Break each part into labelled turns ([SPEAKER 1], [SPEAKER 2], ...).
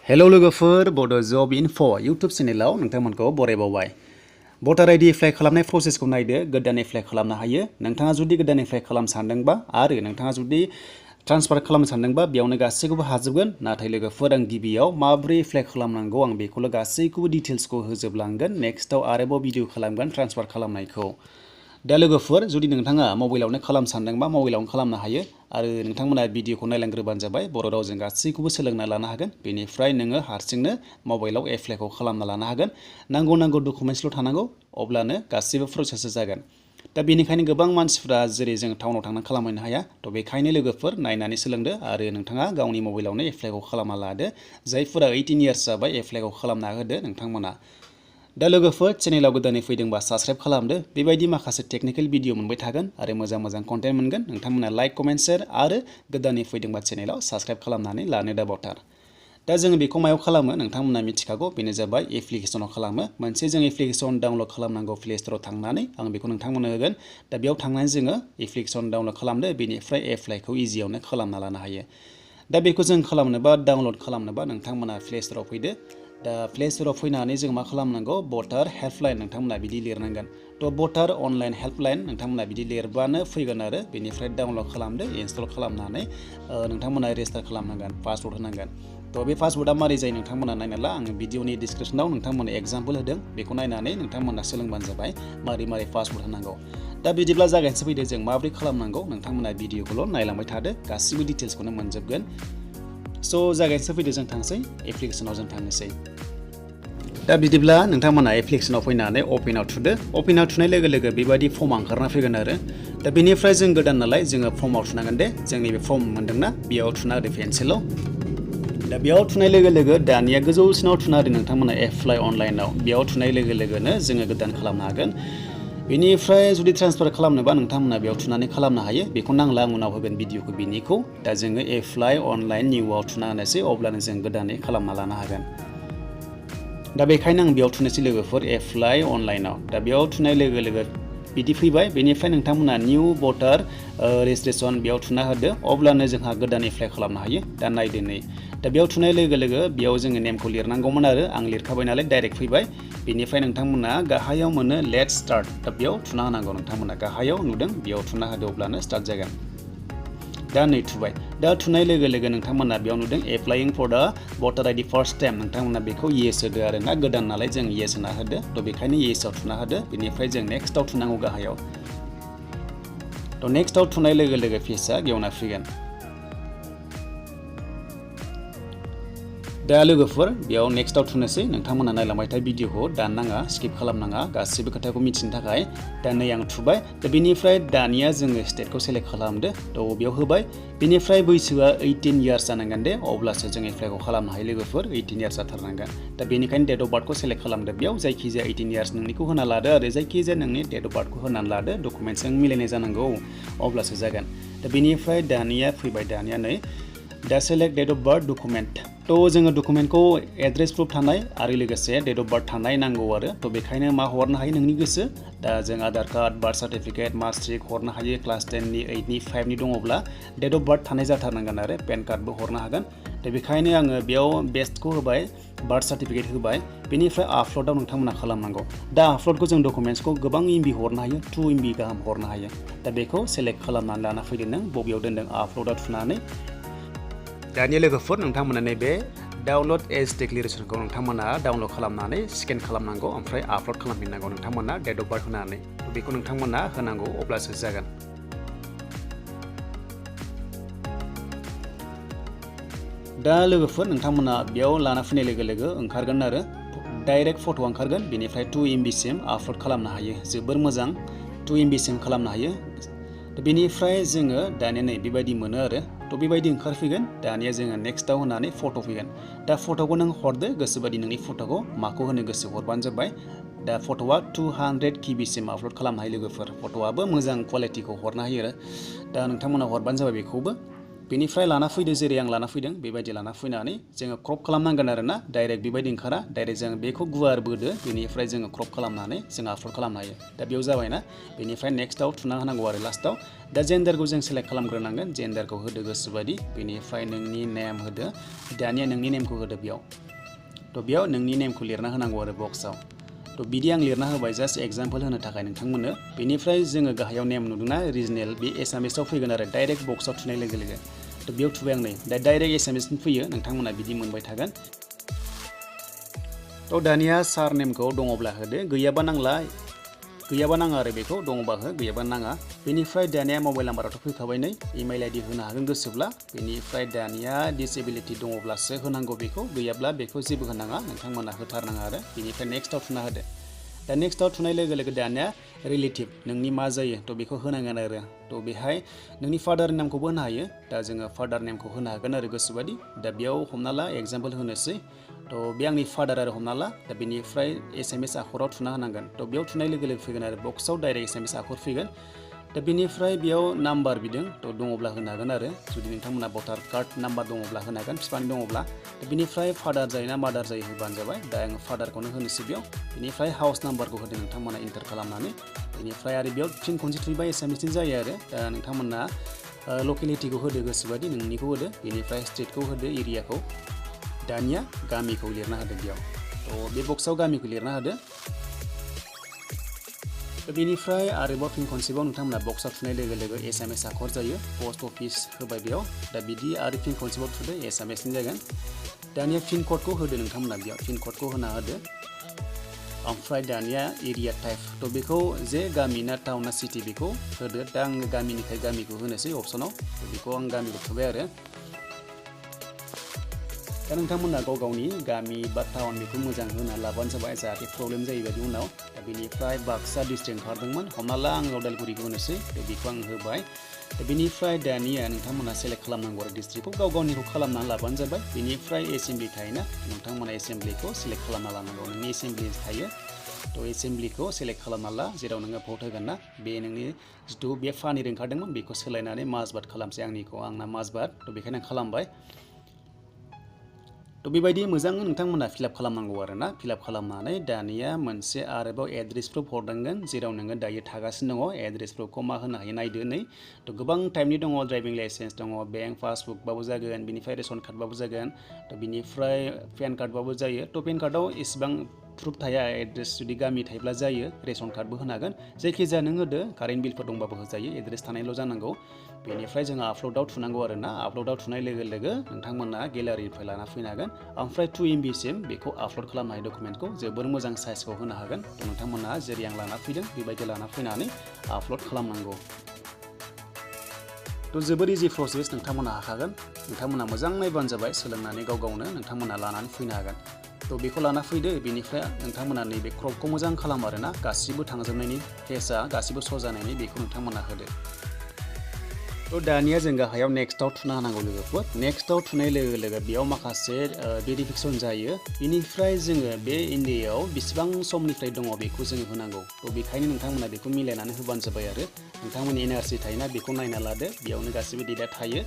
[SPEAKER 1] Hello लोगोफोर बड' जब info YouTube चेनेलाव नोंथांमोनखौ बरायबावबाय। भटार आइडि एप्लाइ खालामनाय प्रसेसखौ नायदो। गोदान एप्लाइ खालामनो हायो। नोंथाङा जुदि गोदान एप्लाइ खालामनो सानदोंबा आरो नोंथाङा जुदि ट्रान्सफार खालामनो सानदोंबा बेयावनो गासैखौबो हाजोबगोन। नाथाय लोगोफोर आं गिबियाव माबोरै एप्लाइ खालामनांगौ आं बेखौल' गासैखौबो डिटेल्सखौ होजोबलांगोन। नेक्स्टआव आरोबाव भिडिअ खालामगोन ट्रान्सफार खालामनायखौ। दा लोगोफोर जुदि नोंथाङा मबाइलावनो खालामनो सानदोंबा मबाइलावनो खालामनो हायो आरो नोंथांमोना भिडिअखौ नायलांग्रोबानो जाबाय। बर' रावजों गासैखौबो सोलोंना लानो हागोन। बेनिफ्राय नोङो हारसिंनो मबाइलाव एप्लाइखौ खालामना लानो हागोन। नांगौ डकुमेन्टसल' थानांगौ अब्लानो गासैबो प्रसेसा जागोन। दा बेनिखायनो गोबां मानसिफ्रा जेरै जों टाउनाव थांनानै खालामहैनो हाया थ' बेखायनो लोगोफोर नायनानै सोलोंदो आरो नोंथाङा गावनि मबाइलावनो एप्लाइखौ खालामना लादो। जायफोरा 18 इयार्स जाबाय एप्लाइखौ खालामना होदो नोंथांमोना। दा लोगोफोर चेनेलाव गोदानै फैदोंबा साबस्क्राइब खालामदो। बेबायदि माखासे टेकनिकेल भिडिअ मोनबाय थागोन आरो मोजां कन्टेन्ट मोनगोन। नोंथांमोना लाइक कमेन्ट शेयार आरो गोदानै फैदोंबा चेनेलाव साबस्क्राइब खालामनानै लानो दाबावथार। दा जोङो बेखौ मायाव खालामो नोंथांमोना मिथिखागौ। बेनो जाबाय एप्लिकेसनाव खालामो। मोनसे जों एप्लिकेसन डाउनलड खालामनांगौ प्ले स्ट'राव थांनानै आं बेखौ नोंथांमोननो होगोन। दा बेयाव थांनानै जोङो एप्लिकेसन डाउनलड खालामदो। बेनिफ्राय एप्लाइखौ इजियावनो खालामना लानो हायो। दा बेखौ जों खालामनोबा डाउनलड खालामनोबा नोंथांमोना प्ले स्ट'राव फैदो। दा प्ले स्ट'राव फैनानै जों मा खालामनांगौ भटार हेल्पलाइन नोंथांमोना बिदि लिरनांगोन। थ' भटार अनलाइन हेल्पलाइन नोंथांमोना बिदि लिरबानो फैगोन आरो बेनिफ्राय डाउनलड खालामदो इनस्टल खालामनानै नोंथांमोना रेजिस्टार खालामनांगोन पासवर्ड होनांगोन। थ' बे पासवर्डआ मारै जायो नोंथांमोना नायना ला। आङो भिडिअनि डिसक्रिपसनाव नोंथांमोननो एग्जाम्पल होदों। बेखौ नायनानै नोंथांमोना सोलोंबानो जाबाय मारै पासवर्ड होनांगौ। दा बिदिब्ला जागायनोसै फैदो जों माबोरै खालामनांगौ। नोंथांमोना भिडिअखौल' नायलांबाय थादो गासिबो डिटेल्सखौनो मोनजोबगोन। स' जागायनोसै फैदो जों थांसै एप्लिकेसनाव जों थांनोसै। दा बिदिब्ला नोंथांमोना एप्लिकेसनाव फैनानै अपेनाव थुदो। अपेनाव थुनाय लोगो लोगो बेबायदि फर्म ओंखारना फैगोन आरो। दा बेनिफ्राय जों गोदान नालाय जोङो फर्माव थुनांगोन दे। जोंनि बे फर्म मोनदोंना बेयाव थुना होदो पेन्सिलाव। दा बेयाव थुनाय लोगो लोगो दानिया गोजौसिनाव थुना होदो नोंथांमोना एप्लाइ अनलाइनाव। बेयाव थुनाय लोगो लोगोनो जोङो गोदान खालामनो हागोन। बेनिफ्राय जुदि ट्रान्सफार खालामनोबा नोंथांमोना बेयाव थुनानै खालामनो हायो। बेखौ नांला आं उनाव होगोन भिडिअखौ बिनिखौ। दा जोङो एप्लाइ अनलाइन निउआव थुना होनोसै अब्लानो जों गोदानै खालामना लानो हागोन। दा बेखायनो आं बेयाव थुनोसै लोगोफोर एप्लाइ अनलाइनाव। दा बेयाव थुनाय लोगो लोगो बिदि फैबाय। बेनिफ्राय नोंथांमोना निउ भटार रेजिस्ट्रेसन बेयाव थुना होदो अब्लानो जोंहा गोदान एप्लाइ खालामनो हायो। दा नायदो नै। दा बेयाव थुनाय लोगो लोगो बेयाव जोङो नेमखौ लिरनांगौमोन आरो आं लिरखाबाय नालाय डाइरेक्ट फैबाय। बेनिफ्राय नोंथांमोना गाहायाव मोनो लेट्स स्टार्ट। दा बेयाव थुना होनांगौ नोंथांमोना गाहायाव नुदों बेयाव थुना होदो अब्लानो स्टार्ट जागोन। दा नै थुबाय। दा थुनाय लोगो लोगो नोंथांमोना बेयाव नुदों एप्लाइं फर दा भटार आइडि फार्स्ट टाइम। नोंथांमोना बेखौ येस होदो आरो ना गोदान नालाय जों येस होना होदो। थ' बेखायनो येसआव थुना होदो। बेनिफ्राय जों नेक्स्टआव थुनांगौ गाहायाव। थ' नेक्स्टआव थुनाय लोगो लोगो पेजआ गेवना फैगोन। दा लोगोफोर बेयाव नेक्स्टआव थुनोसै। नोंथांमोना नायलांबाय थाय भिडिअखौ दाननाङा स्किप खालामनाङा गासिबो खोथाखौ मिथिनो थाखाय। दा नै आं थुबाय। दा बेनिफ्राय दानिया जोङो स्टेटखौ सेलेक्ट खालामदो। थ' बेयाव होबाय। बेनिफ्राय बैसोआ 18 इयार्स जानांगोन दे अब्लासो जों एप्लाइखौ खालामनो हायो लोगोफोर। 18 इयार्स जाथारनांगोन। दा बेनिखायनो डेट अफ बार्थखौ सेलेक्ट खालामदो। बेयाव जायखिजाया 18 इयार्स नोंनिखौ होना लादो आरो जायखिजाया नोंनि डेट अफ बार्थखौ होनानै लादो। डकुमेन्टसजों मिलायनाय जानांगौ अब्लासो जागोन। दा बेनिफ्राय दानिया फैबाय। दानिया नै दा select date of birth document. थ' जोङो डकुमेन्टखौ एड्रेस प्रुफ थानाय आरो लोगोसे डेट अफ बार्थ थानाय नांगौ आरो। थ' बेखायनो मा हरनो हायो नोंनि गोसो। दा जों Aadhaar card birth certificate marksheet हरनो हायो। क्लास 10नि 8नि 5नि दङब्ला डेट अफ बार्थ थानाय जाथारनांगोन आरो पेन कार्डबो हरनो हागोन। दा बेखायनो आङो बेयाव बेस्टखौ होबाय बार्थ सार्टिफिकेट होबाय। बेनिफ्राय आपल'डआव नोंथांमोना खालामनांगौ। दा आपल'डखौ जों डकुमेन्टसखौ गोबां एमबि हरनो हायो 2 MB गाहाम हरनो हायो। दा बेखौ सेलेक्ट खालामनानै लाना फैदो नों बबेयाव दोनदों आपल'डआव थुनानै। दानिया लोगोफोर नोंथांमोना नैबे डाउनलड एज डिक्लेरेसनखौ नोंथांमोना डाउनलड खालामनानै स्केन खालामनांगौ ओमफ्राय आपल'ड खालामफिननांगौ नोंथांमोना डेट अफ बार्थ होनानै। बेखौ नोंथांमोना होनांगौ अब्लासो जागोन। दा लोगोफोर नोंथांमोना बेयाव लाना फैनाय लोगो लोगो ओंखारगोन आरो डाइरेक्ट फट' ओंखारगोन। बेनिफ्राय 2 MBसिम आपल'ड खालामनो हायो। जोबोर मोजां 2 MBसिम खालामनो हायो। बेनिफ्राय जोङो दानिया नै बेबायदि मोनो आरो। थ' बेबायदि ओंखारफैगोन। दानिया जोङो नेक्स्टआव होनानै फट' फैगोन। दा फट'खौ नों हरदो गोसोबायदि नोंनि फट'खौ माखौ होनो गोसो हरबानो जाबाय। दा फट'आ 200 KBसिम आपल'ड खालामनो हायो लोगोफोर। फट'आबो मोजां कुवालिटिखौ हरनो हायो आरो। दा नोंथांमोना हरबानो जाबाय बेखौबो। बेनिफ्राय लाना फैदो जेरै आं लाना फैदों बेबायदि लाना फैनानै जोङो क्रप खालामनांगोन आरोना डाइरेक्ट बेबायदि ओंखारा डाइरेक्ट जों बेखौ गुवार बोदो बेनिफ्राय जोङो क्रप खालामनानै जों आपल'ड खालामनो हायो दा बेयाव जाबायना बेनिफ्राय नेक्स्टआव थुना होनांगौ आरो लास्टआव दा जेन्डारखौ जों सेलेक्ट खालामग्रोनांगोन जेन्डारखौ होदो गोसोबायदि बेनिफ्राय नोंनि नेम होदो दानिया नोंनि नेमखौ होदो बेयाव थ' बेयाव नोंनि नेमखौ लिरना होनांगौ आरो बक्सआव थ' बिदि आं लिरना होबाय जास्ट एग्जाम्पल होनो थाखाय नोंथांमोननो बेनिफ्राय जोङो गाहायाव नेम नुदोंना रिजनेल बे एसामिसाव फैगोन आरो डाइरेक्ट बक्सआव थुनाय लोगो लोगो थ' बेयाव थुबाय आं नै दा डाइरेक्ट एसामिसनि फैयो नोंथांमोना बिदि मोनबाय थागोन थ' दानिया सार नेमखौ दङब्ला होदो गैयाबा नाङा आरो बेखौ दङबा हो गैयाबा नाङा बेनिफ्राय दानिया मबाइल नाम्बाराथ' फैखाबाय नै इमेल आइडि होनो हागोन गोसोब्ला बेनिफ्राय दानिया डिसेबिलिटि दङब्लासो होनांगौ बेखौ गैयाब्ला बेखौ जेबो होनाङा नोंथांमोना होथारनाङा आरो बेनिफ्राय नेक्स्टआव थुना होदो दा नेक्स्टआव थुनाय लोगो लोगो दानिया रिलेटिभ नोंनि मा जायो थ' बेखौ होनांगोन आरो थ' बेहाय नोंनि फादारनि नामखौबो होनो हायो दा जोङो फादार नेमखौ होनो हागोन आरो गोसोबादि दा बेयाव हमना ला एग्जाम्पल होनोसै थ' बे आंनि फादार आरो हमना ला दा बेनिफ्राय एसएमएस आखराव थुना होनांगोन थ' बेयाव थुनाय लोगो लोगो फैगोन आरो बक्सआव डाइरेक्ट एसएमएस आखर फैगोन दा बेनिफ्राय बेयाव नाम्बार बिदों थ' दङब्ला होनो हागोन आरो जुदि नोंथांमोना भटार कार्ड नाम्बार दङब्ला होनो हागोन बिफानि दङब्ला दा बेनिफ्राय फादार जायो ना मादार जायो होबानो जाबाय दा आङो फादारखौनो होनोसै बेयाव बेनिफ्राय हाउस नाम्बारखौ होदो नोंथांमोना इन्टार खालामनानै बेनिफ्राय आरो बेयाव फिन खनसे थुयोबा एसामिसनि जायो आरो दा नोंथांमोना लकेलिटिखौ होदो गोसोबायदि नोंनिखौ होदो बेनिफ्राय स्टेटखौ होदो एरियाखौ दानिया गामिखौ लिरना होदो बेयाव थ' बे बक्सआव गामिखौ लिरना होदो बेनिफ्राय आरोबाव फिन खनसेबाव नोंथांमोना बक्सआव थुनाय लोगो लोगो एसएमएस आखर जायो पस्ट अफिस होबाय बेयाव दा बिदि आरो फिन खनसेबाव थुदो एसएमएसनि जागोन दानिया पिन क'डखौ होदो नोंथांमोना बेयाव पिन क'डखौ होना होदो ओमफ्राय दानिया एरिया टाइप थ' बेखौ जे गामि ना टाउन ना सिटि बेखौ होदो दा आङो गामिनिखाय गामिखौ होनोसै अप्सनाव बेखौ आं गामिखौ थुबाय आरो दा नोंथांमोना गाव गावनि गामि बा टाउन बेखौ मोजां होना लाबानो जाबाय जाहाथे प्रब्लेम जायो बायदि उनाव दा बेनिफ्राय बाक्सा डिस्ट्रिक्ट ओंखारदोंमोन हमना ला आङो उदालगुरिखौ होनोसै दा बेखौ आं होबाय दा बेनिफ्राय दानिया नोंथांमोना सेलेक्ट खालामनांगौ आरो डिस्ट्रिक्टखौ गाव गावनिखौ खालामनानै लाबानो जाबाय बेनिफ्राय एसेम्ब्लि थायोना नोंथांमोना एसेम्ब्लिखौ सेलेक्ट खालामना लानांगौ नोंनि एसेम्ब्लि थायो थ' एसेम्ब्लिखौ सेलेक्ट खालामना ला जेराव नोङो भट होगोन ना बे नोंनि जिथु बे फानि ओंखारदोंमोन बेखौ सोलायनानै माजबाद खालामसै आंना माजबाद थ' बेखायनो आं खालामबाय थ' बेबायदि मोजां नोंथांमोना फिलआप खालामनांगौ आरोना फिलआप खालामनानै दानिया मोनसे आरोबाव एड्रेस प्रुफ हरनांगोन जेराव नोङो दायो थागासिनो दङ एड्रेस प्रुफखौ मा होनो हायो नायदो नै थ' गोबां टाइपनि दङ ड्राइभिं लाइसेन्स दङ बेंक पासबुकबाबो जागोन बिनिफ्राय रेशन कार्डबाबो जागोन थ' बिनिफ्राय पेन कार्डबाबो जायो थ' पेन कार्डआव इसिबां प्रुफ थाया एड्रेस जुदि गामि थायोब्ला जायो रेशन कार्डबो होनो हागोन जायखिजाया नों होदो कारेन्ट बिलफोर दंबाबो होजायो एड्रेस थानायल' जानांगौ बेनिफ्राय जोङो आपल'डआव थुनांगौ आरोना आपल'डआव थुनाय लोगो लोगो नोंथांमोना गेलारिनिफ्राय लाना फैनो हागोन ओमफ्राय 2 MB सिम बेखौ आपल'ड खालामनो हायो डकुमेन्टखौ जोबोर मोजां साइजखौ होनो हागोन नोंथांमोना जेरै आं लाना फैदों बेबायदि लाना फैनानै आपल'ड खालामनांगौ थ' जोबोर इजि प्रसेस नोंथांमोना हाखागोन नोंथांमोना मोजां नायबानो जाबाय सोलोंनानै गाव गावनो नोंथांमोना लानानै फैनो हागोन थ' बेखौ लाना फैदो बेनिफ्राय नोंथांमोना नैबे क्रपखौ मोजां खालाम आरोना गासिबो थांजोबनायनि फेसआ गासिबो सजानायनि बेखौ नोंथांमोना होदो थ' दानिया जों गाहायाव नेक्स्टआव थुना होनांगौ लोगोफोर नेक्स्टआव थुनाय लोगो लोगो बेयाव माखासे भेरिफिकेसन जायो बेनिफ्राय जोङो बे इन्डियायाव बेसेबां समनिफ्राय दङ बेखौ जोङो होनांगौ थ' बेखायनो नोंथांमोना बेखौ मिलायनानै होबानो जाबाय आरो नोंथांमोननि एनआरसि थायोना बेखौ नायना लादो बेयावनो गासिबो डेटा थायो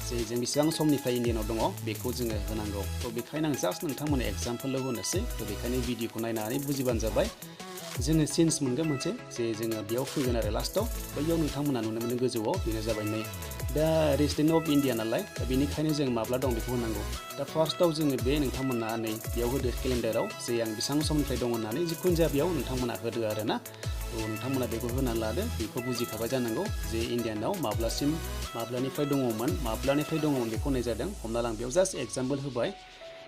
[SPEAKER 1] जे जों बेसेबां समनिफ्राय इन्डियानाव दङ बेखौ जोङो होनांगौ थ' बेखायनो आं जास्ट नोंथांमोननो एग्जाम्पोलल' होनोसै थ' बेखायनो भिडिअखौ नायनानै बुजिबानो जाबाय जोङो चेन्ज मोनगोन मोनसे जे जोङो बेयाव फैगोन आरो लास्टआव बैयाव नोंथांमोना नुनो मोनो गोजौआव बेनो जाबाय नै दा रेसिडेन्ट अफ इन्डिया नालाय दा बेनिखायनो जों माब्ला दं बेखौ होनांगौ दा फार्स्टआव जोङो बे नोंथांमोना नै बेयाव होदो केलेन्डाराव जे आं बेसेबां समनिफ्राय दं होननानै जिखुनु जाया बेयाव नोंथांमोना होदो आरोना थ' नोंथांमोना बेखौ होनानै लादो बेखौ बुजिखाबाय जानांगौ जे इन्डियानाव माब्लानिफ्राय दङमोन बेखौ होनाय जादों हमना ला आं बेयाव जास्ट एग्जाम्पोल होबाय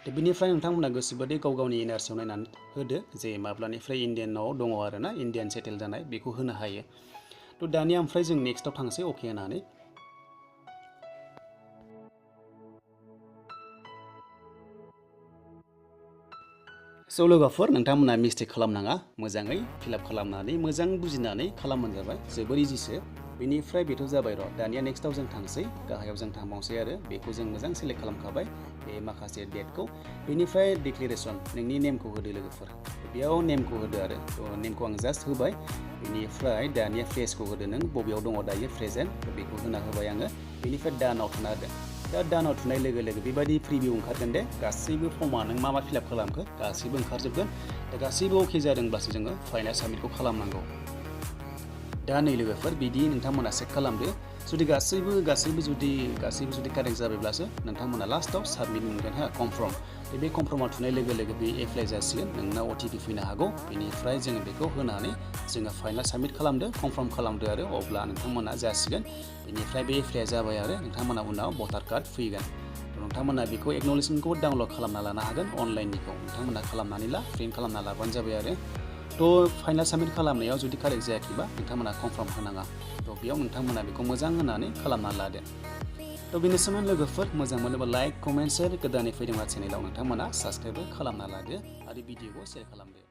[SPEAKER 1] दा बेनिफ्राय नोंथांमोना गोसोबादि गाव गावनि एनआरसियाव नायनानै होदो जे माब्लानिफ्राय इन्डियानाव दङ आरोना इन्डियान सेटेल जानाय बेखौ होनो हायो थ' दानिया ओमफ्राय जों नेक्स्टआव थांसै अके होनानै स' लोगोफोर नोंथांमोना मिस्टेक खालामनाङा मोजाङै फिलआप खालामनानै मोजां बुजिनानै खालामबानो जाबाय जोबोर इजिसो बेनिफ्राय बेथ' जाबाय र' दानिया नेक्स्टआव जों थांसै गाहायाव जों थांबावसै आरो बेखौ जों मोजां सेलेक्ट खालामखाबाय बे माखासे डेटखौ बेनिफ्राय डिक्लेरेसन नोंनि नेमखौ होदो लोगोफोर बेयाव नेमखौ होदो आरो थ' नेमखौ आं जास्ट होबाय बेनिफ्राय दानिया फेसखौ होदो नों बबेयाव दङ दायो प्रेजेन्ट बेखौ होना होबाय आङो बेनिफ्राय दानाव थाना होदो दा दानाव थुनाय लोगो लोगो बेबायदि प्रिभिउ ओंखारगोन दे गासैबो फर्मा नों मा फिलआप खालामखो गासैबो ओंखारजोबगोन दा गासैबो अके जादोंब्लासो जोङो फाइनाल साबमिटखौ खालामनांगौ दा नै लोगोफोर बिदि नोंथांमोना चेक खालामदो जुदि गासैबो जुदि कारेक्ट जाबायब्लासो नोंथांमोना लास्टआव साबमिट मोनगोन हा कनफार्म बे कनफार्माव थुनाय लोगो लोगो बे एप्लाइ जासिगोन नोंनाव अटिपि फैनो हागौ बेनिफ्राय जोङो बेखौ होनानै जोङो फाइनाल साबमिट खालामदो कनफार्म खालामदो आरो अब्ला नोंथांमोना जासिगोन बेनिफ्राय बे एप्लाइआ जाबाय आरो नोंथांमोना उनाव भटार कार्ड फैगोन नोंथांमोना बेखौ एक्न'लेजमेन्टखौ डाउनलड खालामना लानो हागोन अनलाइननिखौ नोंथांमोना खालामनानै ला प्रिन्ट खालामना लाबानो जाबाय आरो थ' फाइनाल साबमिट खालामनायाव जुदि कारेक्ट जायाखैबा नोंथांमोना कनफार्म होनाङा थ' बेयाव नोंथांमोना बेखौ मोजां होनानै खालामना लादो थ' बेनोसैमोन लोगोफोर मोजां मोनोबा लाइक कमेन्ट शेयार गोदानै फैदोंबा चेनेलाव नोंथांमोना साबस्क्राइबबो खालामना लादो आरो भिडिअखौ शेयार खालामदो